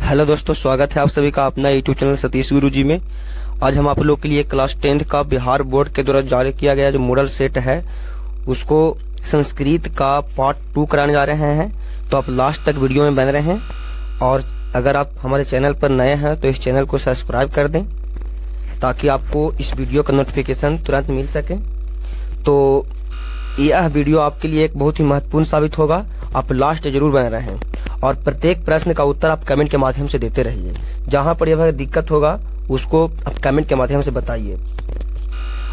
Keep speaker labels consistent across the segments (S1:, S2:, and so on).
S1: Hello दोस्तों, स्वागत है आप सभी का अपना यूट्यूब चैनल सतीश गुरु जी में। आज हम आप लोग के लिए क्लास 10th का बिहार बोर्ड के द्वारा जारी किया गया जो मॉडल सेट है उसको संस्कृत का पार्ट 2 कराने जा रहे हैं। तो आप लास्ट तक वीडियो में बन रहे हैं और अगर आप हमारे चैनल पर नए हैं तो इस चैनल को सब्सक्राइब कर दें ताकि आपको इस वीडियो का नोटिफिकेशन तुरंत मिल सके। तो यह वीडियो आपके लिए एक बहुत ही महत्वपूर्ण साबित होगा, आप लास्ट जरूर बन रहे हैं और प्रत्येक प्रश्न का उत्तर आप कमेंट के माध्यम से देते रहिए। जहां पर यह दिक्कत होगा उसको आप कमेंट के माध्यम से बताइए।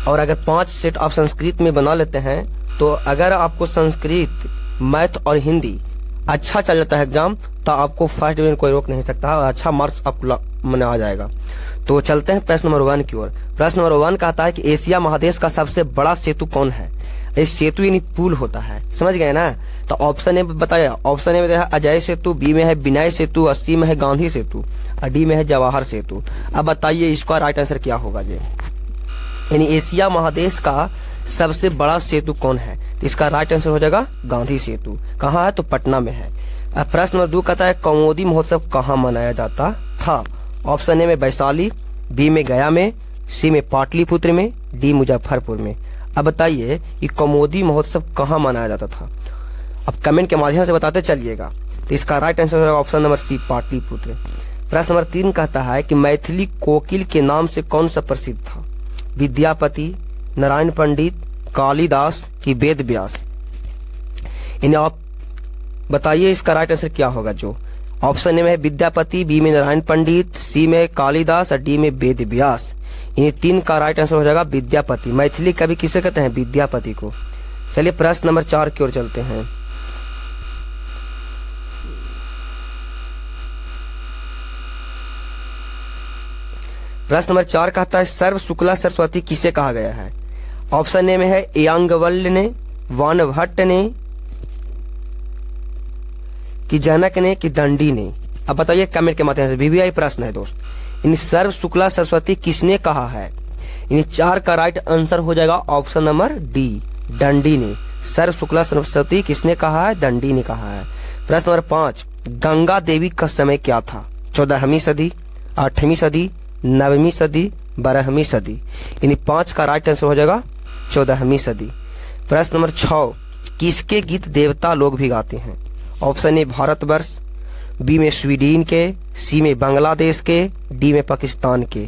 S1: और अगर 5 सेट आप संस्कृत में बना लेते हैं तो अगर आपको संस्कृत, मैथ और हिंदी अच्छा चल जाता है एग्जाम तो आपको फर्स्ट डिवीजन कोई रोक नहीं सकता और अच्छा मार्क्स आपको मना आ जाएगा। तो चलते हैं प्रश्न नंबर 1 की ओर। प्रश्न नंबर 1 कहता है कि एशिया महादेश का सबसे बड़ा सेतु कौन है? इस सेतु यानी पुल होता है, समझ गए ना। तो ऑप्शन ए बताया, ऑप्शन ए में है अजय सेतु, बी में है विनय सेतु, और सी में है गांधी सेतु और डी में है जवाहर सेतु। अब बताइए इसका राइट आंसर क्या होगा जी। यानी एशिया महादेश का सबसे बड़ा सेतु कौन है? तो इसका राइट आंसर हो जाएगा गांधी सेतु। कहाँ है? तो पटना में है। अब प्रश्न नंबर 2 कहता है कौमुदी महोत्सव कहाँ मनाया जाता था? ऑप्शन ए में वैशाली, बी में गया में, सी में पाटलिपुत्र में, डी मुजफ्फरपुर में। अब बताइए कि कौमुदी महोत्सव कहाँ मनाया जाता था? अब कमेंट के माध्यम से बताते चलिएगा। तो इसका राइट आंसर होगा ऑप्शन नंबर सी, पाटलिपुत्र। प्रश्न नंबर 3 कहता है कि मैथिली कोकिल के नाम से कौन सा प्रसिद्ध था? विद्यापति, नारायण पंडित, कालिदास की वेद व्यास। इन्हें आप बताइए इसका राइट आंसर क्या होगा। जो ऑप्शन ए में है विद्यापति, बी में नारायण पंडित, सी में कालिदास और डी में वेद व्यास। इन 3 का राइट आंसर हो जाएगा विद्यापति। मैथिली कवि किसे कहते हैं? विद्यापति को। चलिए प्रश्न नंबर 4 की ओर चलते हैं। प्रश्न नंबर 4 कहता है सर्व शुक्ला सरस्वती किसे कहा गया है? ऑप्शन ए में है याज्ञवल्क्य ने, वानभट्ट ने, कि जनक ने, कि दंडी ने। अब बताइए कमेंट के माध्यम से। वीवीआई प्रश्न है दोस्त। इन सर्व शुक्ला सरस्वती किसने कहा है? इन 4 का राइट आंसर हो जाएगा ऑप्शन नंबर डी, दंडी ने। सर्व शुक्ला सरस्वती किसने कहा है? दंडी ने कहा है। प्रश्न नंबर 5 गंगा देवी का समय क्या था? 14वीं सदी, 8वीं सदी, 9वीं सदी, 12वीं सदी। इन 5 का राइट आंसर हो जाएगा 14वीं सदी। प्रश्न नंबर 6 किसके गीत देवता लोग भी गाते हैं? ऑप्शन ए भारतवर्ष, बी में स्वीडन के, सी में बांग्लादेश के, डी में पाकिस्तान के।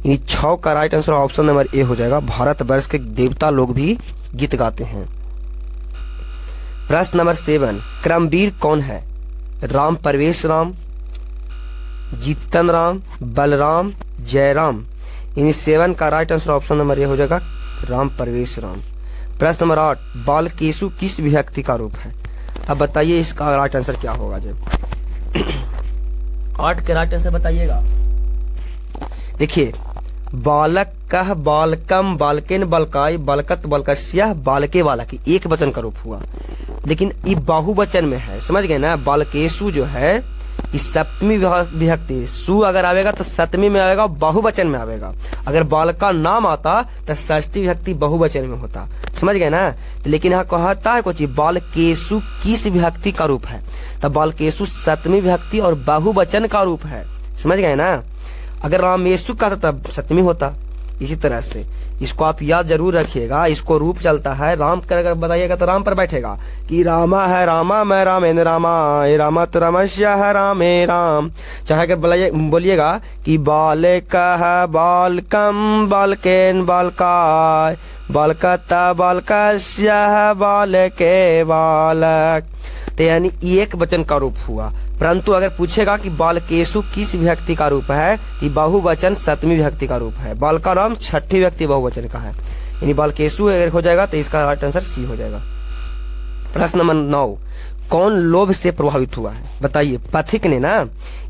S1: इन 6 का राइट आंसर ऑप्शन नंबर ए हो जाएगा, भारतवर्ष के देवता लोग भी गीत गाते हैं। प्रश्न नंबर 7 क्रमवीर कौन है? राम परवेश राम, जीतन राम, बलराम, जयराम। इन 7 का राइट आंसर ऑप्शन नंबर ए हो जाएगा राम परवेश राम। प्रश्न नंबर 8 बालकेशु किस विभक्ति का रूप है? अब बताइए इसका राइट आंसर क्या होगा जी। 8 के राइट आंसर बताइएगा। देखिए बालक कह, बालकम, बालकेन, बालकाय, बालकत, बालकस्यः, बालके, बालकी एक वचन का रूप हुआ, लेकिन ये बाहुवचन में है, समझ गए ना। बालकेशु जो है इस 7वीं विभक्ति, सु अगर आवेगा तो 7वीं में आवेगा, बहुवचन में आवेगा। अगर बाल का नाम आता तो 6वीं विभक्ति बहुवचन में होता, समझ गए ना। लेकिन यहाँ कहता है कुछ बालकेशु किस विभक्ति का रूप है? तब बालकेशु 7वीं विभक्ति और बहुवचन का रूप है, समझ गए ना। अगर रामेशु का तब 7वीं होता। इसी तरह से इसको आप याद जरूर रखिएगा। इसको रूप चलता है राम कर, अगर बताइएगा तो राम पर बैठेगा कि रामा है रामा, मैं रामेन रामा, रामा तो रमस्या है रामे राम। चाहे अगर बोलिएगा कि बालक है बालकम, बालकेन, बालकाय, बालकता, बालकस्या है बालके, बालक। तो यानी एक वचन का रूप हुआ। परंतु अगर पूछेगा कि बालकेशु किस विभक्ति का रूप है, कि बहुवचन 7वीं विभक्ति का रूप है, बाल का नाम 6ठी विभक्ति बहुवचन का है, यानी बालकेशु अगर हो जाएगा तो इसका राइट आंसर सी हो जाएगा। प्रश्न नंबर 9 कौन लोभ से प्रभावित हुआ है? बताइए पथिक ने ना,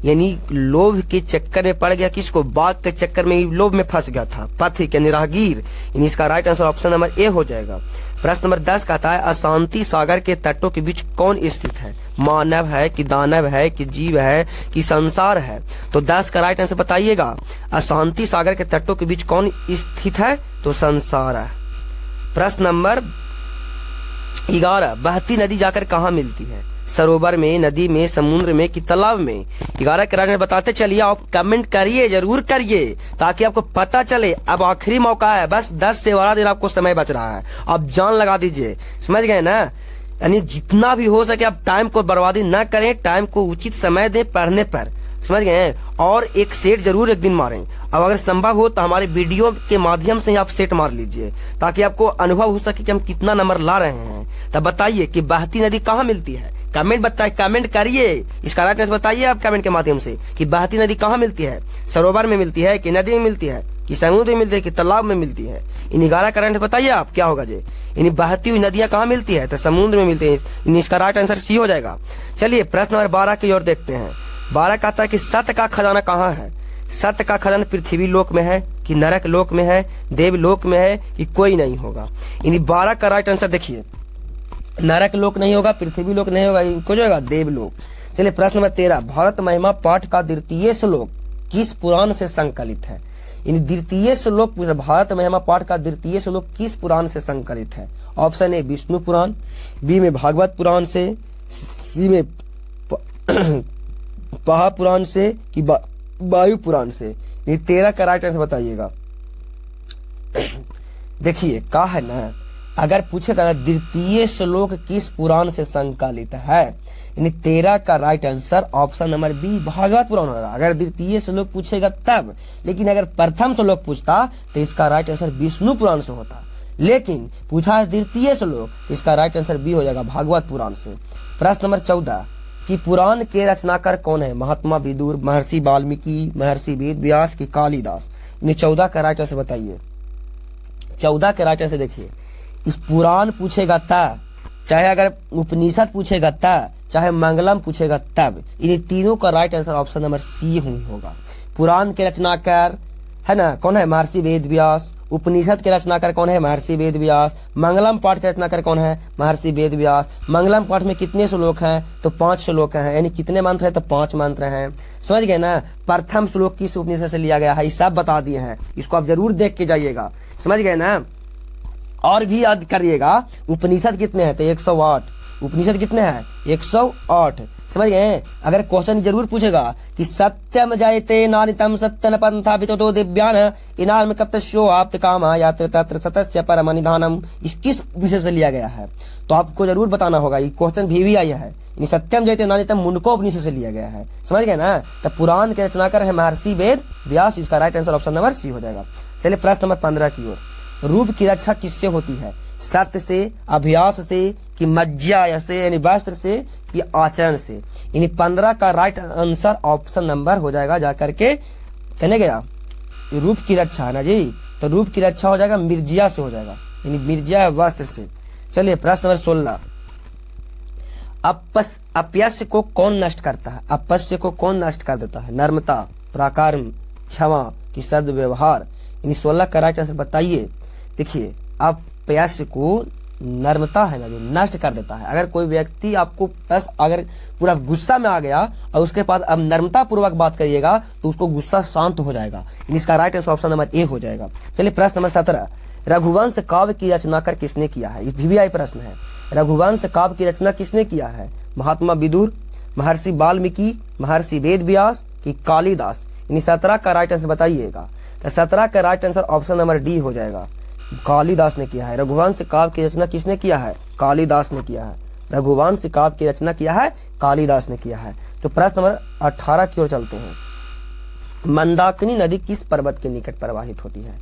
S1: यानी लोभ के चक्कर में पड़ गया। किसको? बाघ के चक्कर में लोभ में फंस गया था, पथिक यानी राहगीर। इसका राइट आंसर ऑप्शन नंबर ए हो जाएगा। प्रश्न नंबर 10 कहता है अशांति सागर के तटों के बीच कौन स्थित है? मानव है, कि दानव है, कि जीव है, कि संसार है? तो 10 का राइट आंसर बताइएगा। अशांति सागर के तटों के बीच कौन स्थित है? तो संसार है। प्रश्न नंबर 11 बहती नदी जाकर कहाँ मिलती है? सरोवर में, नदी में, समुद्र में कि तालाब में? 11 का राइट आंसर बताते चलिए, आप कमेंट करिए, जरूर करिए, ताकि आपको पता चले। अब आखिरी मौका है, बस 10 से 12 दिन आपको समय बच रहा है, आप जान लगा दीजिए, समझ गए ना? यानी जितना भी हो सके आप टाइम को बर्बादी ना करें, टाइम को उचित समय दें पढ़ने पर, समझ गए? और एक सेट जरूर एक दिन मारें। अब अगर संभव हो तो हमारे वीडियो के माध्यम से आप सेट मार लीजिए, ताकि आपको अनुभव हो सके कि हम कितना नंबर ला रहे हैं। तब बताइए कि बहती नदी कहाँ मिलती है? कमेंट बताइए, कमेंट करिए, इसका राइट आंसर बताइए आप कमेंट के माध्यम से कि बहती नदी कहाँ मिलती है? सरोवर में मिलती है कि नदी में मिलती है कि समुद्र में मिलती है कि तालाब में मिलती है? इन 11 का राइट आंसर बताइए आप, क्या होगा जी? इन बहती हुई नदियां कहाँ मिलती है? तो समुद्र में मिलती है। इसका राइट आंसर सी हो जाएगा। चलिए प्रश्न नंबर 12 की ओर देखते हैं। 12 कहता है कि सत्य का खजाना कहाँ है? सत्य का खजाना पृथ्वी लोक में है कि नरक लोक में है, देवलोक में है कि कोई नहीं होगा? इन 12 का राइट आंसर देखिए, नरक लोक नहीं होगा, पृथ्वी लोक नहीं होगा, इनको जो होगा देवलोक। चलिए प्रश्न नंबर 13, भारत महिमा पाठ का द्वितीय श्लोक किस पुराण से संकलित है? इन द्वितीय श्लोक, भारत महिमा पाठ का द्वितीय श्लोक किस पुराण से संकलित है? Option A Vishnu Purana, B में भागवत पुराण से, सी में पहा पुराण से कि वायु पुराण से? ये 13 का राइट आंसर बताइएगा। देखिए कहा है ना, अगर पूछेगा द्वितीय श्लोक किस पुराण से संकलित है, यानी 13 का right answer option number B Bhagavata Purana होगा, अगर द्वितीय श्लोक पूछेगा तब। लेकिन अगर प्रथम श्लोक पूछता तो इसका राइट आंसर विष्णु पुराण से होता, लेकिन पूछा द्वितीय श्लोक, इसका राइट आंसर बी हो जाएगा भागवत पुराण से। प्रश्न नंबर 14 कि पुराण के रचनाकार कौन है? महात्मा विदुर, महर्षि वाल्मीकि, महर्षि वेद व्यास की कालिदास? इन्हें 14 का राइट आंसर बताइए। 14 का राइट आंसर देखिए, इस पुराण पूछेगा तब, चाहे अगर उपनिषद पूछेगा तब, चाहे मंगलम पूछेगा तब, इन तीनों का right answer option number C ही होगा। पुराण के रचनाकार है ना कौन है? महर्षि वेद व्यास। उपनिषद के रचनाकार कौन है? महर्षि वेद व्यास। मंगलम पाठ के रचनाकार कौन है? महर्षि वेद व्यास। मंगलम पाठ में कितने श्लोक हैं? तो 5 श्लोक हैं, यानी कितने मंत्र हैं? तो 5 मंत्र हैं, समझ गए ना? प्रथम श्लोक किस उपनिषद से लिया गया है, ये सब बता दिए हैं, इसको आप जरूर देख के जाइएगा, समझ गए ना? और भी याद करिएगा, उपनिषद कितने हैं? तो 108। उपनिषद कितने हैं? 108, समझ गए? अगर क्वेश्चन जरूर पूछेगा कि सत्यम जयते नानितम सत्यन पंथा वितो दिव्यान इनाम कप्तशो आप्त कामा यात्र तत्र सतस्य परम निधानम, इस किस विषय से लिया गया है? तो आपको जरूर बताना होगा, ये क्वेश्चन भी आया है। सत्यम जयते नानितम मुंडको उपनिषद से लिया गया है, समझ गए ना? तो पुराण के रचनाकार है महर्षि वेद व्यास, इसका right answer option number C हो जाएगा। चलिए प्रश्न नंबर 15 की ओर। रूप की रक्षा किससे होती है? सत्य से, अभ्यास से कि मज्जा से, यानी वस्त्र से कि आचरण से? यानी 15 का राइट आंसर ऑप्शन नंबर हो जाएगा जाकर के, कहने गया रूप की रक्षा है ना जी, तो रूप की रक्षा हो जाएगा मिर्जिया से हो जाएगा, यानी मिर्जिया वस्त्र से। चलिए प्रश्न नंबर 16, अपयश को कौन नष्ट करता है? अपयश को कौन नष्ट कर देता है? नर्मता, पराक्रम, क्षमा कि सद्व्यवहार? यानी 16 का राइट आंसर बताइए। देखिए अपयश को नर्मता है ना जो नष्ट कर देता है। अगर कोई व्यक्ति आपको बस अगर पूरा गुस्सा में आ गया और उसके बाद अब नर्मता पूर्वक बात करिएगा तो उसको गुस्सा शांत हो जाएगा, इसका राइट आंसर ऑप्शन नंबर ए हो जाएगा। चलिए प्रश्न नंबर 17, रघुवंश काव्य की रचना कर किसने किया है? ये VVI प्रश्न है। रघुवंश काव्य की रचना किसने किया है? महात्मा विदुर, महर्षि वाल्मीकि, महर्षि वेद व्यास कि कालिदास? यानी 17 का राइट आंसर बताइएगा। तो 17 का right answer option number D हो जाएगा, कालिदास ने किया है। रघुवंश काव्य की रचना किसने किया है? कालिदास ने किया है। रघुवंश काव्य की रचना किया है कालिदास ने किया है। तो प्रश्न नंबर 18 की ओर चलते हैं। मंदाकिनी नदी किस पर्वत के निकट प्रवाहित होती है?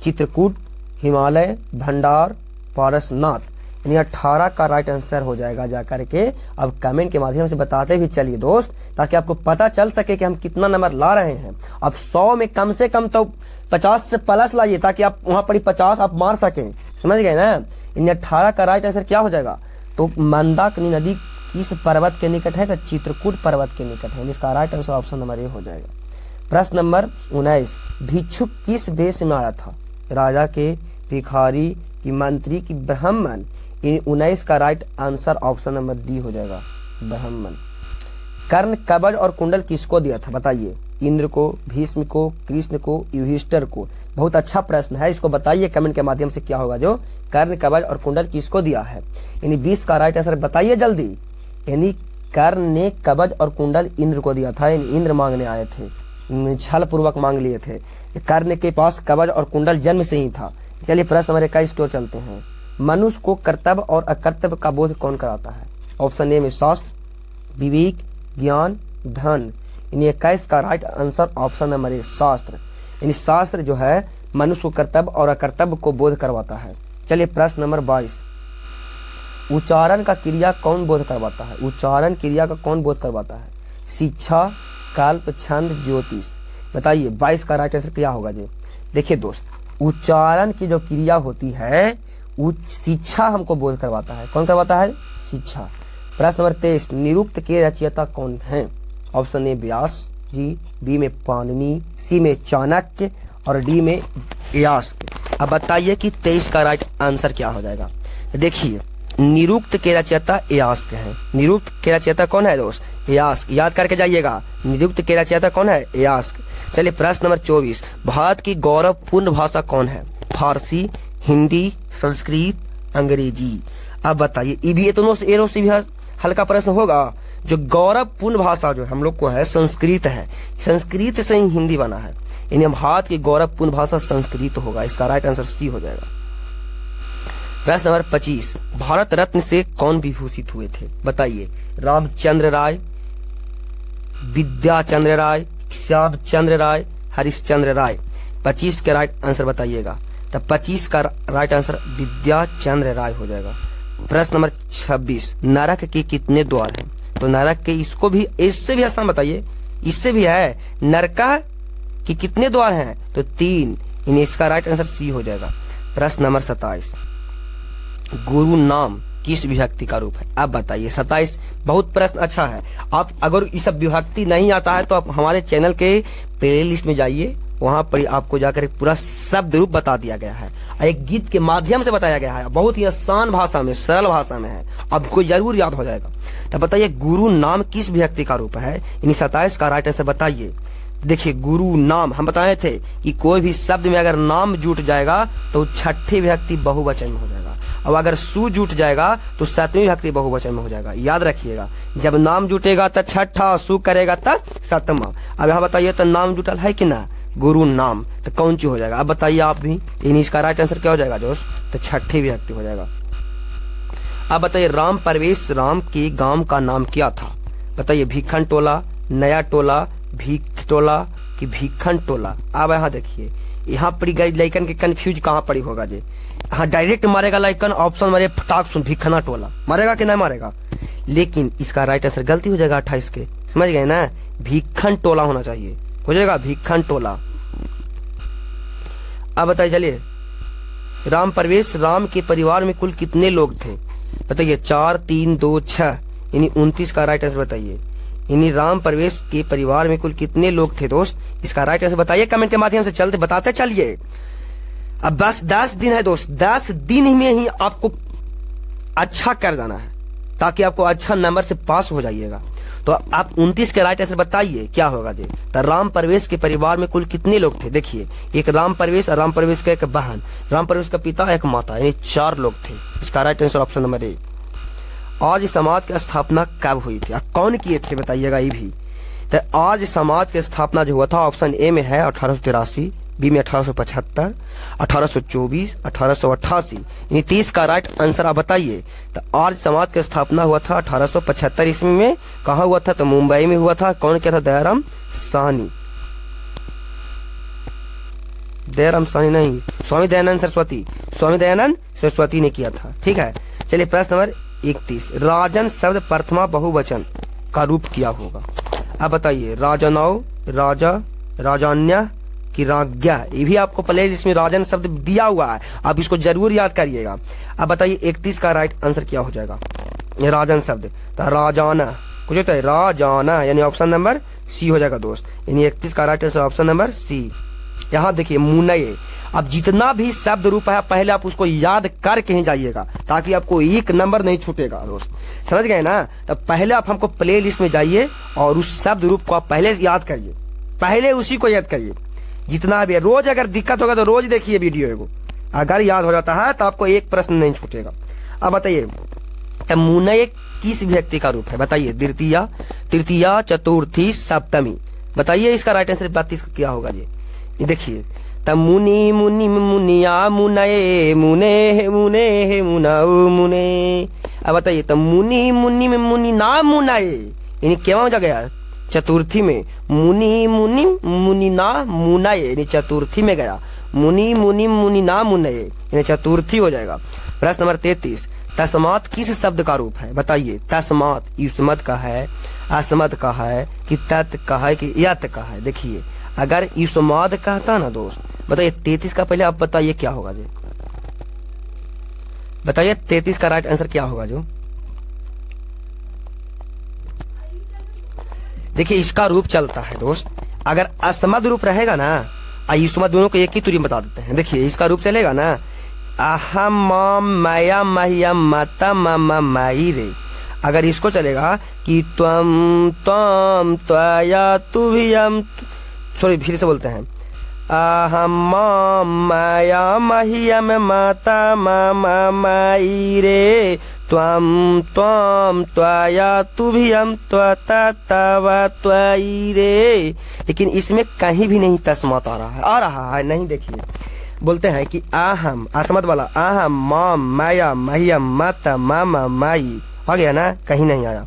S1: चित्रकूट, हिमालय, भंडार, पारसनाथ? यानी 18 का राइट आंसर हो जाएगा जाकर के। अब कमेंट के माध्यम से बताते भी चलिए दोस्त, ताकि आपको पता चल सके कि हम कितना नंबर ला रहे हैं। अब 100 में कम से कम तो 50 से प्लस लाइए, ताकि आप वहां पर 50 आप मार सकें, समझ गए ना? इन 18 का राइट आंसर क्या हो जाएगा? तो मंदाकिनी नदी किस पर्वत के निकट है? तो चित्रकूट पर्वत के निकट है, इसका राइट आंसर ऑप्शन नंबर ए हो जाएगा। प्रश्न नंबर 19, भिक्षुक किस वेश में आया था? राजा के, भिखारी की मंत्री की ब्राह्मण? इन 19 का right answer option number D हो जाएगा, ब्राह्मण। कर्ण, कवच और कुंडल किसको दिया था? बताइए। इंद्र को, भीष्म को, कृष्ण को, युधिष्ठिर को? बहुत अच्छा प्रश्न है, इसको बताइए कमेंट के माध्यम से क्या होगा जो कर्ण, कवच और कुंडल किसको दिया है? यानी 20 का राइट आंसर बताइए जल्दी। यानी कर्ण ने कवच और कुंडल इंद्र को दिया था, इंद्र मांगने आए थे, छल पूर्वक मांग लिए थे। कर्ण के पास कवच और कुंडल जन्म से ही था। चलिए प्रश्न नंबर 21 की ओर चलते हैं। मनुष्य को कर्तव्य और अकर्तव्य का बोध कौन कराता है? ऑप्शन ए में शास्त्र, विवेक, ज्ञान, धन। यानी 21 का राइट आंसर ऑप्शन नंबर ए शास्त्र। यानी शास्त्र जो है मनुष्य को कर्तव्य और अकर्तव्य को बोध करवाता है। चलिए प्रश्न नंबर 22, उच्चारण का क्रिया कौन बोध करवाता है? उच्चारण क्रिया का कौन बोध करवाता है? शिक्षा, कल्प, छंद, ज्योतिष। बताइए 22 का राइट आंसर क्या होगा जी? देखिए दोस्त, उच्चारण की जो क्रिया होती है शिक्षा हमको बोध करवाता है। कौन करवाता है? शिक्षा। प्रश्न नंबर 23, निरुक्त के रचयिता कौन है? ऑप्शन ए व्यास जी, बी में पाणिनि, सी में चाणक्य और डी में यास्क। अब बताइए कि 23 का राइट आंसर क्या हो जाएगा? देखिए निरुक्त के रचयिता यास्क है। निरुक्त के रचयिता कौन है दोस्त? यास्क। याद करके जाइएगा, निरुक्त के रचयिता कौन है? यास्क। चलिए प्रश्न नंबर 24, भारत की गौरवपूर्ण भाषा कौन है? फारसी, हिंदी, संस्कृत, अंग्रेजी। अब बताइए एनों से भी हल्का प्रश्न होगा। जो गौरवपूर्ण भाषा जो हम लोग को है संस्कृत है, संस्कृत से ही हिंदी बना है। यानी भारत की गौरवपूर्ण भाषा संस्कृत होगा। इसका राइट आंसर सी हो जाएगा। प्रश्न नंबर 25, भारत रत्न से कौन विभूषित हुए थे? बताइए रामचंद्र राय, विद्याचंद्र राय, श्यामचंद्र राय, हरिश्चंद्र राय। 25 के राइट आंसर बताइएगा। तो 25 का राइट आंसर विद्याचंद्र राय हो जाएगा। प्रश्न नंबर 26, नरक के कितने द्वार हैं? तो नरक के इससे भी आसान बताइए, इससे भी है। नरका के कितने द्वार हैं? तो 3। इसका राइट आंसर सी हो जाएगा। प्रश्न नंबर 27, गुरु नाम किस विभक्ति का रूप है? अब बताइए 27। बहुत प्रश्न अच्छा है। आप अगर इस सब विभक्ति नहीं आता है तो आप हमारे चैनल के प्लेलिस्ट में जाइए, वहां पर आपको जाकर पूरा शब्द रूप बता दिया गया है, एक गीत के माध्यम से बताया गया है। बहुत ही आसान भाषा में, सरल भाषा में है, आपको जरूर याद हो जाएगा। तो बताइए गुरु नाम किस विभक्ति का रूप है? 27 का राइट आंसर बताइए। देखिए गुरु नाम हम बताए थे कि कोई भी शब्द में अगर नाम जुट जाएगा तो छठी विभक्ति बहुवचन में हो जाएगा, और अगर सु जुट जाएगा तो 7वीं विभक्ति बहुवचन में हो जाएगा। याद रखिएगा, जब नाम जुटेगा तो छठा, सु करेगा तो 7वां। अब यहाँ बताइए तो नाम जुटल है कि ना? गुरु नाम, तो कौन सी हो जाएगा? अब बताइए आप भी। इसका राइट आंसर क्या हो जाएगा दोस्त? तो छठी विभक्ति हो जाएगा। अब बताइए राम प्रवेश राम के गांव का नाम क्या था? बताइए भिखन टोला, नया टोला, भीख टोला कि भिखन टोला। अब यहाँ देखिए, यहाँ पड़ी गई लाइकन के कंफ्यूज कहाँ पड़ी होगा जी? हाँ डायरेक्ट मारेगा लाइकन, ऑप्शन मारे फटाक सुन भिखना टोला, मारेगा कि नहीं मारेगा? लेकिन इसका राइट आंसर गलती हो जाएगा 28 के, समझ गए ना? भिखन टोला होना चाहिए, हो जाएगा भिखन टोला। अब बताइए चलिए, राम प्रवेश राम के परिवार में कुल कितने लोग थे? बताइए 4, 3, 2, 6। यानी 29 का राइट आंसर बताइए। यानी राम प्रवेश के परिवार में कुल कितने लोग थे दोस्त? इसका राइट आंसर बताइए कमेंट के माध्यम से, चलते बताते चलिए। अब बस 10 दिन है दोस्त, 10 दिन में ही आपको अच्छा कर जाना है ताकि आपको अच्छा नंबर से पास हो जाइएगा। तो आप 29 के राइट आंसर बताइए क्या होगा जी? तो राम प्रवेश के परिवार में कुल कितने लोग थे? देखिए एक राम प्रवेश और राम प्रवेश का एक बहन, राम प्रवेश का पिता, एक माता, यानी 4 लोग थे। इसका राइट आंसर ऑप्शन नंबर ए। आज समाज की स्थापना कब हुई थी? कौन किए थे बताइएगा ये भी। तो आज समाज की स्थापना जो हुआ था ऑप्शन ए में है 1883, बी में 1875, 1824, 1888। यानी 30 का राइट आंसर आप बताइए। तो आज समाज की स्थापना हुआ था 1875 ईस्वी में। कहाँ हुआ था? तो मुंबई में हुआ था। कौन किया था? दयाराम साहनी। दयाराम साहनी नहीं, स्वामी दयानंद सरस्वती, स्वामी दयानंद सरस्वती ने किया था। ठीक है, चलिए प्रश्न नंबर 31, राजन शब्द प्रथमा बहुवचन का रूप क्या होगा? अब बताइए राजनौ, राजा, राजान्या कि राज्ञा। ये भी आपको प्ले लिस्ट में राजन शब्द दिया हुआ है, आप इसको जरूर याद करिएगा। अब बताइए 31 का राइट आंसर क्या हो जाएगा? राजन शब्द तो राजाना, कुछ होता है राजाना, यानी ऑप्शन नंबर सी हो जाएगा दोस्त। यानी 31 का right answer option number C. यहाँ देखिए मुनये। अब जितना भी शब्द रूप है पहले आप उसको याद करके ही जाइएगा ताकि आपको एक नंबर नहीं छूटेगा दोस्त, समझ गए ना? तो पहले आप हमको प्ले लिस्ट में जाइए और उस शब्द रूप को आप पहले याद करिए, पहले उसी को याद करिए। जितना भी है, रोज अगर दिक्कत होगा तो रोज देखिए वीडियो को, अगर याद हो जाता है तो आपको एक प्रश्न नहीं छूटेगा। अब बताइए तब मुनय किस विभक्ति का रूप है बताइए? द्वितीया, तृतीया, चतुर्थी, सप्तमी। बताइए इसका राइट आंसर 32 क्या होगा जी? ये देखिए, तब मुनि मुनि मुनिया मुनये मुने मुने मुनाओ मुने। अब बताइए, तब मुनि मुनि में मुनि ना मुनाए, यानी क्या हो गया? चतुर्थी में। मुनि मुनि मुनि ना मुनाए, यानी चतुर्थी में गया। मुनि मुनि मुनि ना मुनये, यानी चतुर्थी हो जाएगा। प्रश्न नंबर 33, तस्मात किस शब्द का रूप है बताइए? तस्मात युष्मत का है, अस्मत का है, कि तत् का है, कि यत का है? देखिए, अगर युष्माद कहता ना दोस्त, बताइए 33 का पहले आप बताइए क्या होगा जी? बताइए 33 का राइट आंसर क्या होगा जो? देखिए, इसका रूप चलता है दोस्त, अगर अस्मद रूप रहेगा ना, युष्मद दोनों को एक ही तुरी बता देते हैं। देखिए, इसका रूप चलेगा ना, अहम माया महिया माता मामा माई रे। अगर इसको चलेगा कि त्वम त्वम त्वया तुभियम, सॉरी फिर से बोलते हैं, अहम माया महियम माता मामा माई रे, त्वम त्वम त्वया तुभियम त्वता तवा त्वयि रे। लेकिन इसमें कहीं भी नहीं तस्मात आ रहा है नहीं। देखिए, बोलते हैं कि आहम, असमत वाला, आहम माम माया महियम माता मामा माई, आ गया ना? कहीं नहीं आया।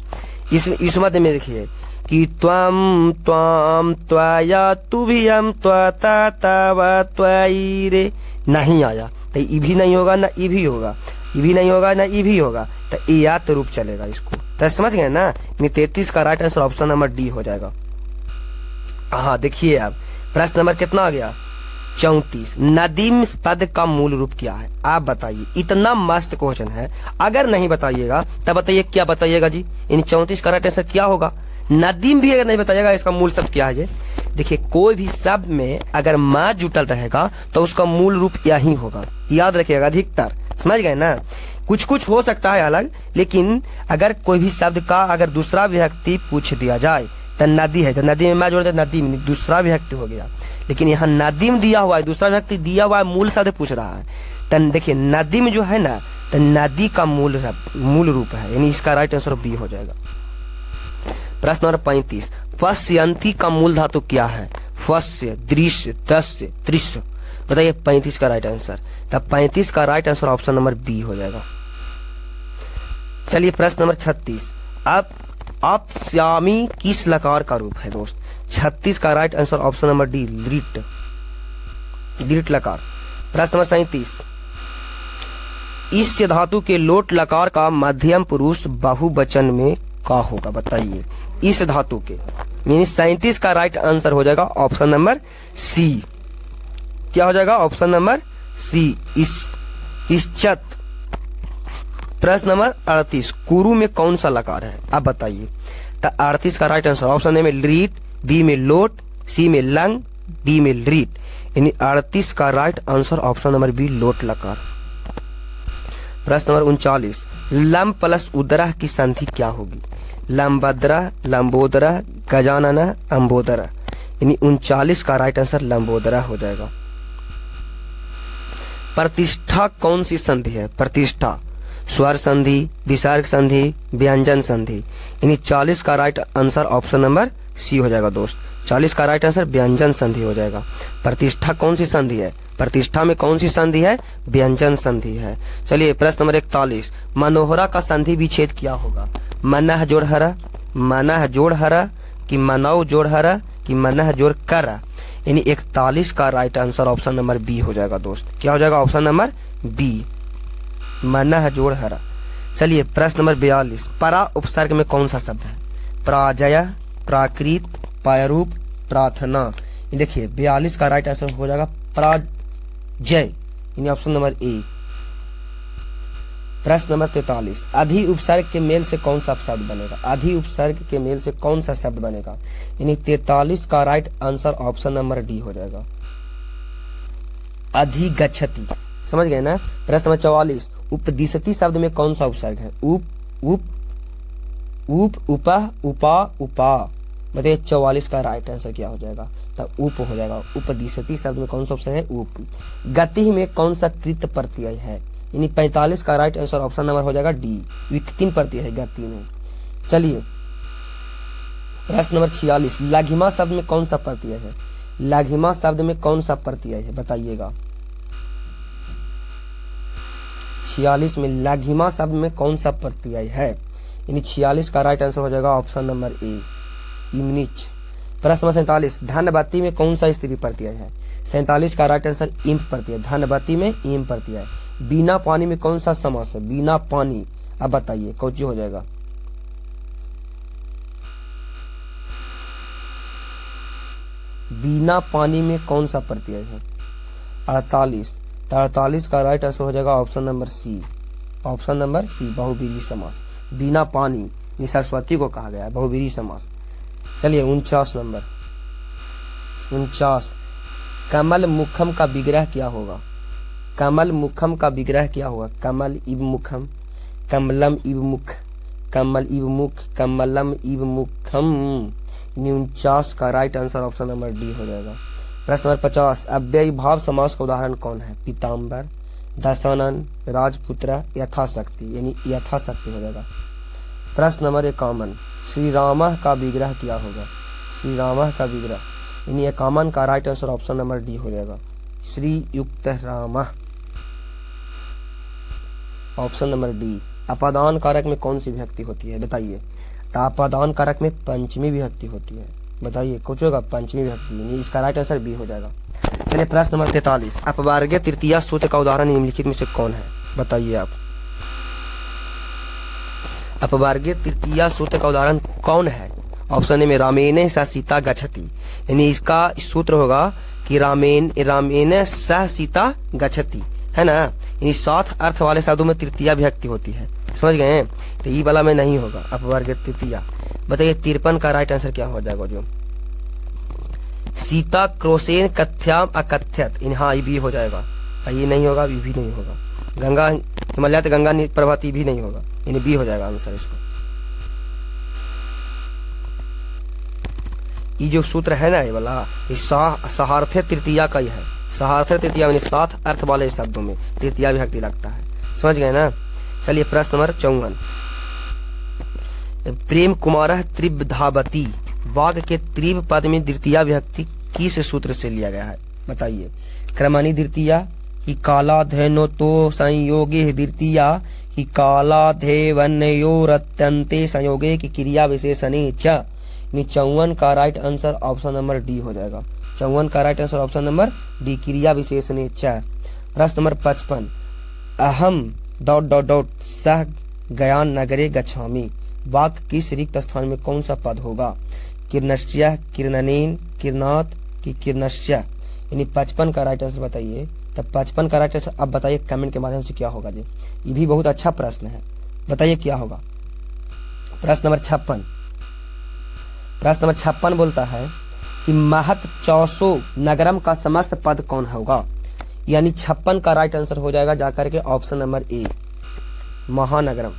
S1: इस मध्य में देखिए कि त्वम त्वम त्वया तुभियम त्वता तवा त्वयि रे, नहीं आया। तो ई भी नहीं होगा ना ई भी होगा, ई भी नहीं होगा ना ई भी होगा, तो या तो रूप चलेगा इसको। तो समझ गए ना? 33 का right answer option number D हो जाएगा। हाँ, देखिए अब प्रश्न नंबर कितना आ गया? 34, नदीम पद का मूल रूप क्या है? आप बताइए। इतना मस्त क्वेश्चन है, अगर नहीं बताइएगा तब बताइए क्या बताइएगा जी? इन 34 का राइट आंसर क्या होगा? नदीम भी अगर नहीं बताइएगा, इसका मूल शब्द क्या है जी? देखिए, कोई भी शब्द में अगर मा जुटल रहेगा तो उसका मूल रूप यही होगा, याद रखिएगा अधिकतर। समझ गए ना? कुछ कुछ हो सकता है अलग, लेकिन अगर कोई भी शब्द का अगर दूसरा विभक्ति पूछ दिया जाए तो नदी है, तो नदी में मा जोड़ दे, नदी में दूसरा विभक्ति हो गया। लेकिन यहाँ नदीम दिया हुआ है, दूसरा व्यक्ति दिया हुआ है, मूल शब्द पूछ रहा है। तो देखिए, नदीम जो है ना, तो नदी का मूल रूप है, यानी इसका राइट आंसर बी हो जाएगा। प्रश्न नंबर 35, पश्यंती का मूल धातु क्या है? फस्य, दृश्य, दस्य, दृश्य। बताइए 35 का राइट आंसर। तब 35 का right answer option number B हो जाएगा। चलिए प्रश्न नंबर 36, आप श्यामी किस लकार का रूप है दोस्त? 36 का right answer option number D, दृढ़, दृढ़ लकार। प्रश्न नंबर 37, इस धातु के लोट लकार का मध्यम पुरुष बहुवचन में का होगा? बताइए इस धातु के, यानी 37 का राइट आंसर हो जाएगा ऑप्शन नंबर सी। क्या हो जाएगा? ऑप्शन नंबर सी, इश्चत। प्रश्न नंबर 38, कुरु में कौन सा लकार है? आप बताइए। तो 38 का राइट आंसर ऑप्शन ए में रीट, बी में लोट, सी में लंग, डी में रीट, यानी 38 का right answer option number B, लोट लकार। प्रश्न नंबर 39, लम प्लस उदरा की संधि क्या होगी? लंबद्रा, लंबोदरा, गजानना, अंबोदरा, यानी 39 का राइट आंसर लंबोदरा हो जाएगा। प्रतिष्ठा कौन सी संधि है? प्रतिष्ठा स्वर संधि, विसर्ग संधि, व्यंजन संधि, यानी 40 का right answer option number C हो जाएगा दोस्त। 40 का राइट आंसर व्यंजन संधि हो जाएगा। प्रतिष्ठा कौन सी संधि है? प्रतिष्ठा में कौन सी संधि है? व्यंजन संधि है। चलिए प्रश्न नंबर 41, मनोहरा का संधि विच्छेद क्या होगा? मनः जोड़ हरा, मनः जोड़ हरा, कि मनौ जोड़ हरा, कि मनः जोड़ करा, यानी 41 का right answer option number B हो जाएगा दोस्त। क्या हो जाएगा? ऑप्शन नंबर बी, मनः जोड़ हरा। चलिए प्रश्न नंबर 42, परा उपसर्ग में कौन सा शब्द है? पराजय, प्राकृत, पायरूप, प्रार्थना। देखिए 42 का राइट आंसर हो जाएगा पराजय, यानी ऑप्शन नंबर ए। प्रश्न नंबर 43, अधि उपसर्ग के मेल से कौन सा शब्द बनेगा? अधि उपसर्ग के मेल से कौन सा शब्द बनेगा? यानी 43 का right answer option number D हो जाएगा, अधिगच्छति। समझ गए ना? प्रश्न नंबर 44, उपदिशति शब्द में कौन सा उपसर्ग है? उप, उपा, उपा, उपा। बताइए 44 का राइट आंसर क्या हो जाएगा? तो उप हो जाएगा। उपदिशति शब्द में कौन सा उपसर्ग है? उप। गति में कौन सा कृत प्रत्यय है? यानी 45 का राइट आंसर ऑप्शन नंबर हो जाएगा डी, विकतिन प्रत्यय है गति में। चलिए प्रश्न नंबर 46, लघिमा शब्द में कौन सा प्रत्यय है? लघिमा शब्द में कौन सा प्रत्यय है बताइएगा। 46 में लघिमा शब्द में कौन सा प्रत्यय है? यानी 46 का राइट आंसर हो जाएगा ऑप्शन नंबर ए, इमनिच। प्रश्न नंबर 47, धनवती में कौन सा स्त्री प्रत्यय है? 47 का राइट आंसर इम प्रत्यय, धनवती में इम प्रत्यय। बिना पानी में कौन सा समास है? बिना पानी, अब बताइए कौन हो जाएगा? बिना पानी में कौन सा प्रत्यय है? 48 का राइट आंसर हो जाएगा option number C, option number C, बहुब्रीहि समास। बिना पानी, ये सरस्वती को कहा गया है बहुब्रीहि समास। चलिए 49 नंबर, 49, कमल मुखम का विग्रह क्या होगा? कमल मुखम का विग्रह क्या होगा? कमल इव मुखम, कमलम इव मुख, कमल इव मुख, कमलम इव मुखम। 49 का right answer option number D हो जाएगा। प्रश्न नंबर 50, अव्ययी भाव समास का उदाहरण कौन है? पीताम्बर, दशानन, राजपुत्र, यथाशक्ति, यानी यथाशक्ति हो जाएगा। प्रश्न नंबर 51, श्री रामः का विग्रह क्या होगा? श्री रामः का विग्रह, यानी 51 का right answer option number D हो जाएगा, श्री युक्त रामः, ऑप्शन नंबर डी। अपादान कारक में कौन सी विभक्ति होती है बताइए? तो अपादान कारक में पंचमी विभक्ति होती है, बताइए कुछ होगा? पंचमी विभक्ति, यानी इसका राइट आंसर बी हो जाएगा। चलिए प्रश्न नंबर 43, अपवर्गीय तृतीया सूत्र का उदाहरण निम्नलिखित में से कौन है? बताइए आप। अपवर्गीय तृतीया सूत्र का उदाहरण कौन है? ऑप्शन ए में रामेण स सीता गच्छति, यानी इसका सूत्र होगा कि रामेण स सीता गच्छति, है ना। यानी 7 अर्थ वाले शब्दों में तृतीया विभक्ति होती है, समझ गए? तो ई वाला में नहीं होगा अपवर्गीय तृतीया। बताइए 53 का राइट आंसर क्या हो जाएगा? जो सीता क्रोसेन कथ्याम अकथ्यत, हाँ ये भी हो जाएगा, ये नहीं होगा, ये भी नहीं होगा। गंगा हिमालय गंगा प्रभाती भी नहीं होगा, यानी बी हो जाएगा आंसर इसको। ये जो सूत्र है ना ये वाला, ये सहार्थ तृतीया का ही है। सहार्थ तृतीया यानी 7 अर्थ वाले शब्दों में तृतीया विभक्ति लगता है, समझ गए ना। चलिए प्रश्न नंबर 54, प्रेम कुमारः त्रिवधावती, वाक्य के त्रिव पद में द्वितीया विभक्ति किस सूत्र से लिया गया है? बताइए। क्रमानी द्वितीया कि कालाधेनो तो संयोगे द्वितीया कि कालाधेवनयोरत्यन्ते संयोगे की क्रिया विशेषणे च। 54 का right answer option number D हो जाएगा। 54 का right answer option number D, क्रिया विशेषणे च। प्रश्न नंबर 55, अहम ... सह गयान नगरे गच्छामि, वाक्य किस रिक्त स्थान में कौन सा पद होगा? किर्नश्य, किर्ननेन, किरनात कि किर्नश्य, यानी 55 का राइट आंसर बताइए। तब 55 का राइट आंसर अब बताइए कमेंट के माध्यम से क्या होगा जी। ये भी बहुत अच्छा प्रश्न है, बताइए क्या होगा। प्रश्न नंबर 56 बोलता है कि महत चौसो नगरम का समस्त पद कौन होगा? यानी 56 का राइट आंसर हो जाएगा जाकर के ऑप्शन नंबर ए, महानगरम।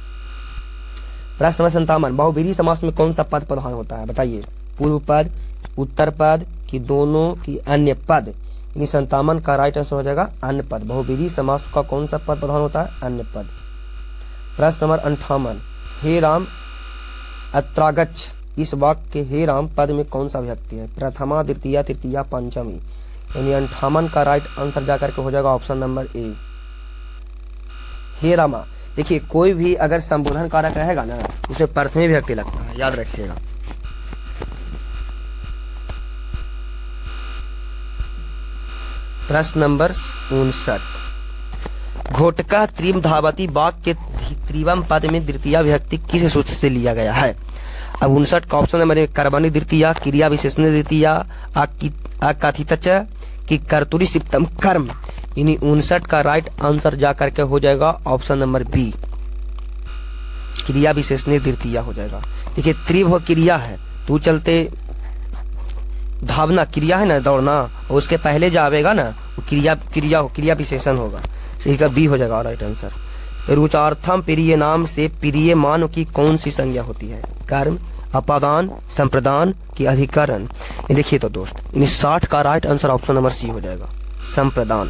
S1: प्रश्न नंबर 57, बहुब्रीहि समास में कौन सा पद प्रधान होता है? बताइए। पूर्व पद, उत्तर पद कि दोनों की अन्य पद, यानी 57 का राइट आंसर हो जाएगा अन्य पद। बहुब्रीहि समास का कौन सा पद प्रधान होता है? अन्य पद। प्रश्न नंबर 58, हे राम अत्रागच्छ, इस वाक्य के हे राम पद में कौन सा विभक्ति है? प्रथमा, द्वितीया, तृतीया, पंचमी, यानी 58 का राइट आंसर जाकर के हो जाएगा ऑप्शन नंबर ए, हे रामा। देखिए कोई भी अगर संबोधन कारक रहेगा ना उसमें प्रथमी विभक्ति लगता है, याद रखिएगा। प्रश्न नंबर 59, घोटका त्रिवधावती वाक्य के त्रिवम पद में द्वितीया विभक्ति किस सूत्र से लिया गया है? अब 59 का ऑप्शन नंबर 1 कर्मणि द्वितीया, क्रिया विशेषण द्वितीया, अकथित च कि कर्तुरी सिप्तम कर्म, यानी 59 का राइट आंसर जाकर के हो जाएगा ऑप्शन नंबर बी, क्रिया विशेषण द्वितीया हो जाएगा। देखिए त्रिव क्रिया है तो चलते धावना क्रिया है ना, दौड़ना, और उसके पहले जो आवेगा ना वो क्रिया विशेषण होगा, सही का बी हो जाएगा राइट आंसर। रुचार्थम प्रिय नाम से प्रिय मान की कौन सी संज्ञा होती है? कर्म, अपादान, संप्रदान की अधिकरण। देखिए तो दोस्त, 60 का right answer option number C हो जाएगा, संप्रदान।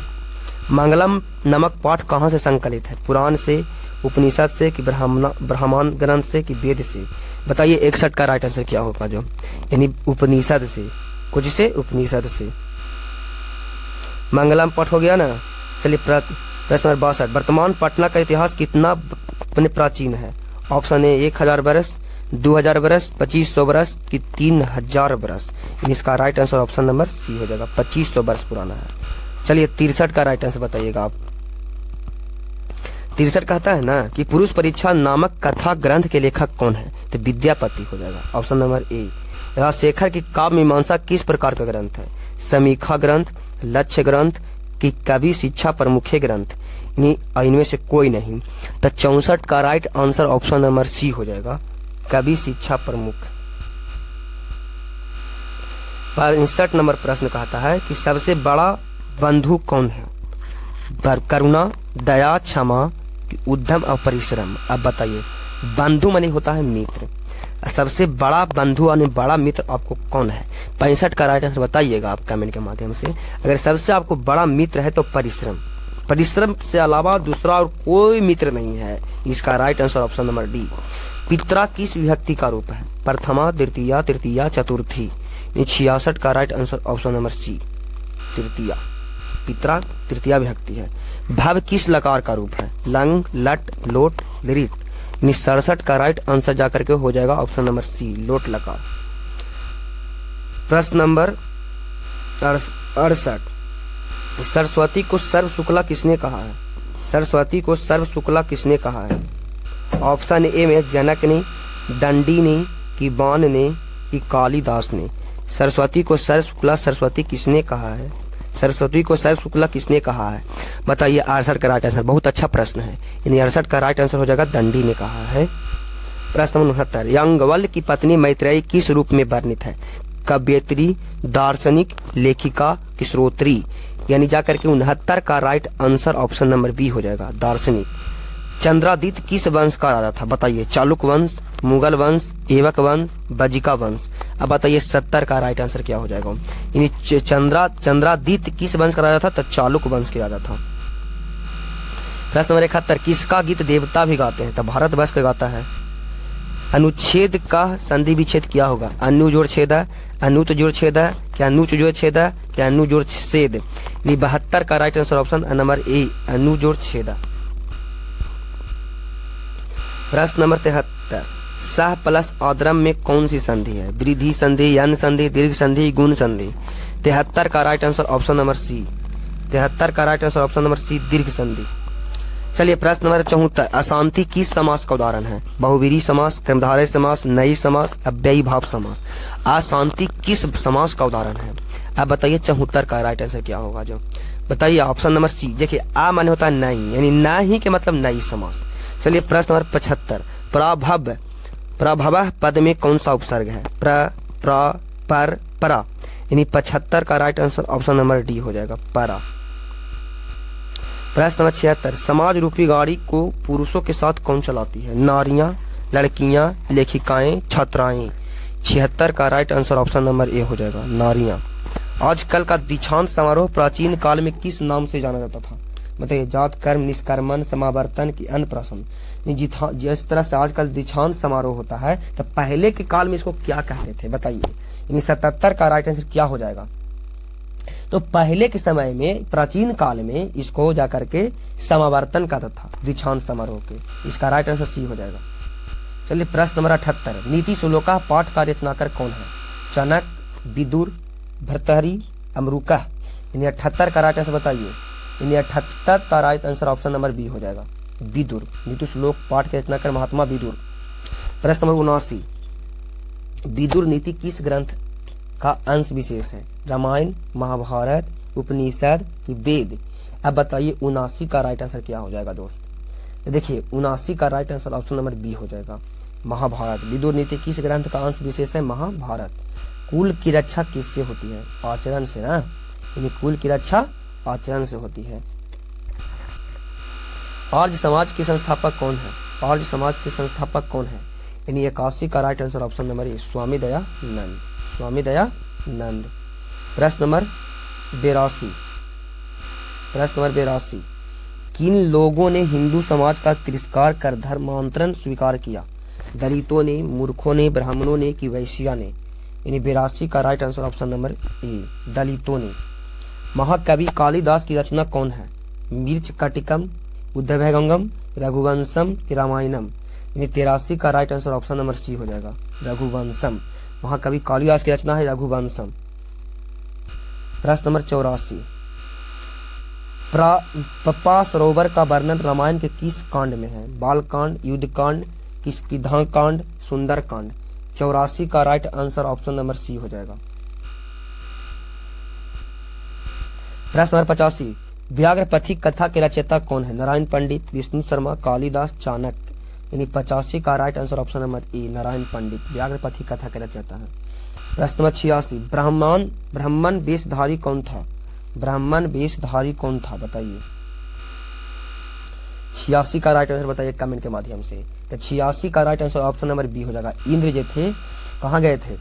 S1: मंगलम नामक पाठ कहाँ से संकलित है? पुराण से, उपनिषद से, कि ब्राह्मण ग्रंथ से, कि वेद से? बताइए 61 का राइट आंसर क्या होगा जो, यानी उपनिषद से। कुछ से उपनिषद से। मंगलम पाठ हो गया ना। चलिए प्रश्न नंबर 62, वर्तमान पटना का इतिहास कितना प्राचीन है? ऑप्शन ए 1000 बरस, 2000 बरस, 2500 बरस, कि 3000 बरस? इसका right answer option number C हो जाएगा, 2500 बरस पुराना है। चलिए 63 का राइट आंसर बताइएगा आप। 63 कहता है ना कि पुरुष परीक्षा नामक कथा ग्रंथ के लेखक कौन है? तो विद्यापति हो जाएगा, ऑप्शन नंबर ए। राजशेखर की काव्य मीमांसा किस प्रकार का ग्रंथ है? समीक्षा ग्रंथ, लक्ष्य ग्रंथ, कि कवि शिक्षा प्रमुखे ग्रंथ? इनमें से कोई नहीं। तो 64 का right answer option number C हो जाएगा, कवि शिक्षा प्रमुख। 65 नंबर प्रश्न कहता है कि सबसे बड़ा बंधु कौन है? करुणा, दया, क्षमा, उद्यम और परिश्रम? अब बताइए, बंधु माने होता है मित्र। सबसे बड़ा बंधु यानी बड़ा मित्र आपको कौन है? 65 का राइट आंसर बताइएगा आप कमेंट के माध्यम से। अगर सबसे आपको बड़ा मित्र है तो परिश्रम, परिश्रम से अलावा दूसरा और कोई मित्र नहीं है। इसका right answer option number D. पितरा किस विभक्ति का रूप है? प्रथमा, द्वितीया, तृतीया, चतुर्थी? 66 का right answer option number C, तृतीया। पितरा तृतीया विभक्ति है। भव किस लकार का रूप है? लंग, लट, लोट, लिट? 67 का राइट आंसर जाकर के हो जाएगा ऑप्शन नंबर सी, लोट लकार। प्रश्न नंबर 68, सरस्वती को सर्व शुक्ला किसने कहा है? सरस्वती को सर्व शुक्ला किसने कहा है? ऑप्शन ए में जनक ने, दंडी ने, कि बाण ने, कि कालिदास ने? सरस्वती को सर्व शुक्ला सरस्वती किसने कहा है? सरस्वती को सर्व शुक्ला किसने कहा है? बताइए 68 का राइट आंसर। बहुत अच्छा प्रश्न है। यानी 68 का राइट आंसर हो जाएगा, दंडी ने कहा है। प्रश्न नंबर 69, याज्ञवल्क्य की पत्नी मैत्रेयी किस रूप में वर्णित है? कवयित्री, दार्शनिक, लेखिका, कि श्रोत्री? यानी जाकर के 69 का right answer option number B हो जाएगा, दार्शनिक। चंद्रादित्य किस वंश का राजा था? बताइए, चालुक्य वंश, मुगल वंश, ऐबक वंश, बजिका वंश? अब बताइए 70 का राइट आंसर क्या हो जाएगा? यानी चंद्रादित्य किस वंश का राजा था? तो चालुक्य वंश के राजा था। प्रश्न नंबर 71, किसका गीत देवता भी गाते हैं? तो भारतवर्ष का गाता है। अनुच्छेद का संधि विच्छेद क्या होगा? अनु जोड़ छेद, अनुत जोड़ छेद, क्या अनुच जोड़ छेद, क्या अनु जोड़ छेद? 72 का right answer option number A, अनु जोड़ छेद। प्रश्न नंबर 73, सह प्लस आद्रम में कौन सी संधि है? वृद्धि संधि, यन संधि, दीर्घ संधि, गुण संधि? 73 का right answer option number C, 73 का right answer option number C, दीर्घ संधि। चलिए प्रश्न नंबर 74, अशांति किस समास का उदाहरण है? बहुवीरी समास, कर्मधारय समास, नई समास, अव्ययी भाव समास? अशांति किस समास का उदाहरण है? अब बताइए 74 का राइट आंसर क्या होगा? जो बताइए ऑप्शन नंबर सी। देखिए आ माने होता है नहीं, यानी ना ही के मतलब नई समास। चलिए प्रश्न नंबर 75, प्रभव, प्रभव पद में कौन सा उपसर्ग है? प्र, प्र, पर, परा? यानी 75 का right answer option number D हो जाएगा, परा। प्रश्न नंबर 76, समाज रूपी गाड़ी को पुरुषों के साथ कौन चलाती है? नारियां, लड़कियां, लेखिकाएं, छात्राएं? 76 का राइट आंसर ऑप्शन नंबर ए हो जाएगा, नारियां। आजकल का दीक्षांत समारोह प्राचीन काल में किस नाम से जाना जाता था? बताइए, जात, कर्म, निष्कर्मण, समावर्तन, की अन्नप्राशन? जिस तरह से आजकल दीक्षांत समारोह होता है, तो पहले के काल में इसको क्या कहते थे? बताइए। यानी 77 का राइट आंसर क्या हो जाएगा? तो पहले के समय में, प्राचीन काल में इसको जाकर के समावर्तन कहता था, दीक्षांत समारोह के। इसका राइट आंसर सी हो जाएगा। चलिए प्रश्न नंबर 78, नीति श्लोका पाठ का रचनाकार कौन है? चाणक्य, विदुर, भर्तृहरि, अमरुका? यानी 78 का राइट आंसर बताइए। यानी 78 का right answer option number B हो जाएगा, विदुर। नीति श्लोक पाठ के रचनाकार महात्मा विदुर। प्रश्न नंबर 79, विदुर नीति किस ग्रंथ का अंश विशेष है? रामायण, महाभारत, उपनिषद, की वेद? अब बताइए 79 का राइट आंसर क्या हो जाएगा दोस्त? देखिए 79 का right answer option number B हो जाएगा, महाभारत। विदुर नीति किस ग्रंथ का अंश विशेष है? महाभारत। कुल की रक्षा किससे होती है? आचरण से ना, यानी कुल की रक्षा आचरण से होती है। आर्य समाज के संस्थापक कौन है? आर्य समाज के संस्थापक कौन है? यानी 81 का right answer option number A, Swami Dayanand, Swami Dayanand. प्रश्न नंबर 82, प्रश्न नंबर 82, किन लोगों ने हिंदू समाज का तिरस्कार कर धर्मांतरण स्वीकार किया? दलितों ने, मूर्खों ने, ब्राह्मणों ने कि वैश्या ने? यानी 82 का राइट आंसर ऑप्शन नंबर ए, दलितों ने। महाकवि कालिदास की रचना कौन है? मृच्छकटिकम, उद्भवगंगम, रघुवंशम कि रामायणम? यानी 83 का right answer option number C हो जाएगा, रघुवंशम। महाकवि कालिदास की रचना है रघुवंशम। प्रश्न नंबर 84, पप्पा सरोवर का वर्णन रामायण के किस कांड में है? बाल कांड, युद्ध कांड, किष्किंधा कांड, सुंदर कांड? 84 का right answer option number C हो जाएगा। प्रश्न नंबर 85, व्याघ्रपथी कथा के रचयिता कौन है? नारायण पंडित, विष्णु शर्मा, कालिदास, चाणक्य? यानी 85 का right answer option number A, Narayan Pandit व्याघ्रपथी कथा के रचयिता है। प्रश्न नंबर 86, ब्राह्मण वेशधारी कौन था? ब्राह्मण वेशधारी कौन था बताइए। 86 का राइट आंसर बताइए कमेंट के माध्यम से। तो 86 का right answer option number B हो जाएगा। इंद्र जो थे कहाँ गए थे?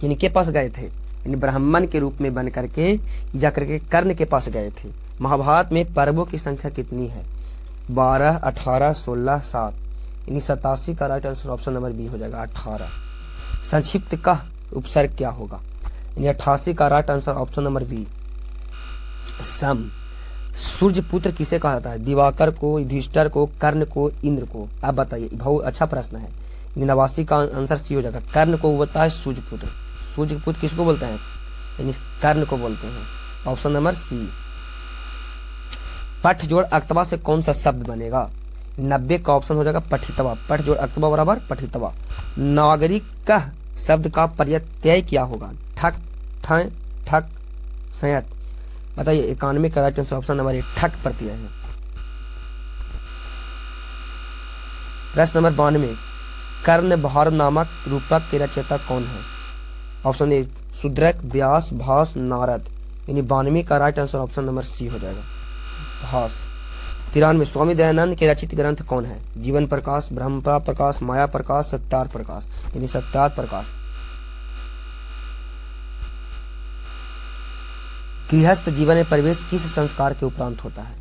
S1: किनके पास गए थे? यानी ब्राह्मण के रूप में बन करके जाकर के कर्ण के पास गए थे। महाभारत में पर्वों की संख्या कितनी है? 12, 18, 16, 7? यानी 87 का right answer option number B हो जाएगा, 18। संक्षिप्त का उपसर्ग क्या होगा? यानी 88 का right answer option number B, सम। सूर्य पुत्र किसे कहा जाता है? दिवाकर को, युधिष्ठिर को, कर्ण को, इंद्र को? आप बताइए, बहुत अच्छा प्रश्न है। 89 का आंसर सी हो जाएगा, कर्ण को बोलता है सूर्य पुत्र। सूर्य पुत्र किसको बोलते हैं? यानी कर्ण को बोलते हैं, ऑप्शन नंबर सी। पठ जोड़ अक्तवा से कौन सा शब्द बनेगा? 90 का ऑप्शन हो जाएगा पठितवा। पठ जोड़ अक्तवा बराबर पठितवा। नागरिक का शब्द का प्रत्यय क्या होगा? ठक, ठय, ठक, संयत? बताइए। 91 का राइट आंसर ऑप्शन नंबर ए, ठक प्रत्यय है। प्रश्न नंबर 92, कर्णभार नामक रूपक के रचयिता कौन है? Option A, Shudrak, Vyas, Bhas, Narad? यानी 92 का right answer option number C हो जाएगा, भास। 93, स्वामी दयानंद के रचित ग्रंथ कौन है? जीवन प्रकाश, ब्रह्म प्रकाश, माया प्रकाश, सत्यार्थ प्रकाश? यानी सत्यार्थ प्रकाश। गृहस्थ जीवन में प्रवेश किस संस्कार के उपरांत होता है?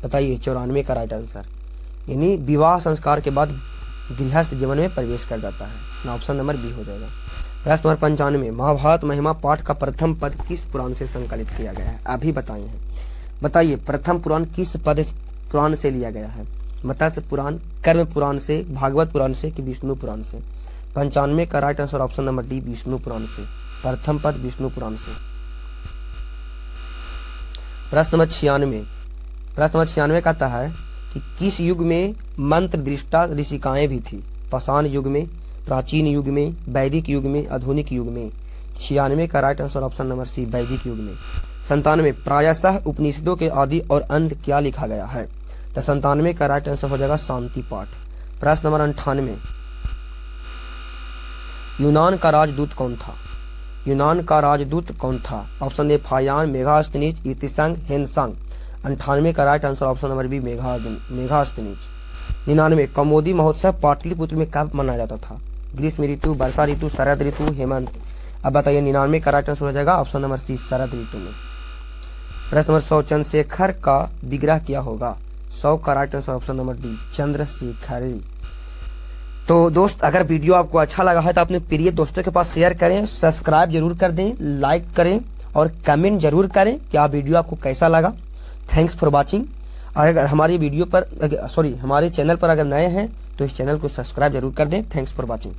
S1: बताइए। 94 का राइट आंसर, यानी विवाह संस्कार के बाद गृहस्थ जीवन में प्रवेश कर जाता है, ऑप्शन नंबर बी हो जाएगा। प्रश्न नंबर 95, महाभारत महिमा पाठ का प्रथम पद किस पुराण से संकलित किया गया है? अभी बताए हैं, बताइए। प्रथम पुराण किस पुराण से लिया गया है? मत्स्य पुराण, कर्म पुराण से, भागवत पुराण से कि विष्णु पुराण से? 95 का right answer option number D, Vishnu Purana से। प्रथम पद विष्णु पुराण से। प्रश्न नंबर 96 कहता है कि किस युग में मंत्र दृष्टा ऋषिकाएं भी थी? पाषाण युग में, प्राचीन युग में, वैदिक युग में, आधुनिक युग में? 96 का right answer option number C, वैदिक युग में। 97, प्रायशः उपनिषदों के आदि और अंत क्या लिखा गया है? तो 97 का राइट आंसर हो जाएगा शांति पाठ। प्रश्न नंबर 98, यूनान का राजदूत कौन था? यूनान का राजदूत कौन था? Option A, फायान, मेघास्तनीज, इतिसंग, Hiuen Tsang? 98 का right answer option number B, Megasthenes. 99, कौमुदी महोत्सव पाटलिपुत्र में कब मनाया जाता था? ग्रीष्म ऋतु, वर्षा ऋतु, शरद ऋतु, हेमंत? अब बताइए। 99 का राइट आंसर हो जाएगा ऑप्शन नंबर सी, शरद ऋतु में। प्रश्न नंबर 100, चंद्रशेखर का विग्रह क्या होगा? 100 का right answer option number D, चंद्रशेखरी। तो दोस्त, अगर वीडियो आपको अच्छा लगा है तो अपने प्रिय दोस्तों के पास शेयर करें, सब्सक्राइब जरूर कर दें, लाइक करें और कमेंट जरूर करें कि आप वीडियो आपको कैसा लगा। Thanks for watching. अगर हमारी वीडियो पर हमारे चैनल पर अगर नए हैं तो इस चैनल को सब्सक्राइब जरूर कर दें। Thanks for watching.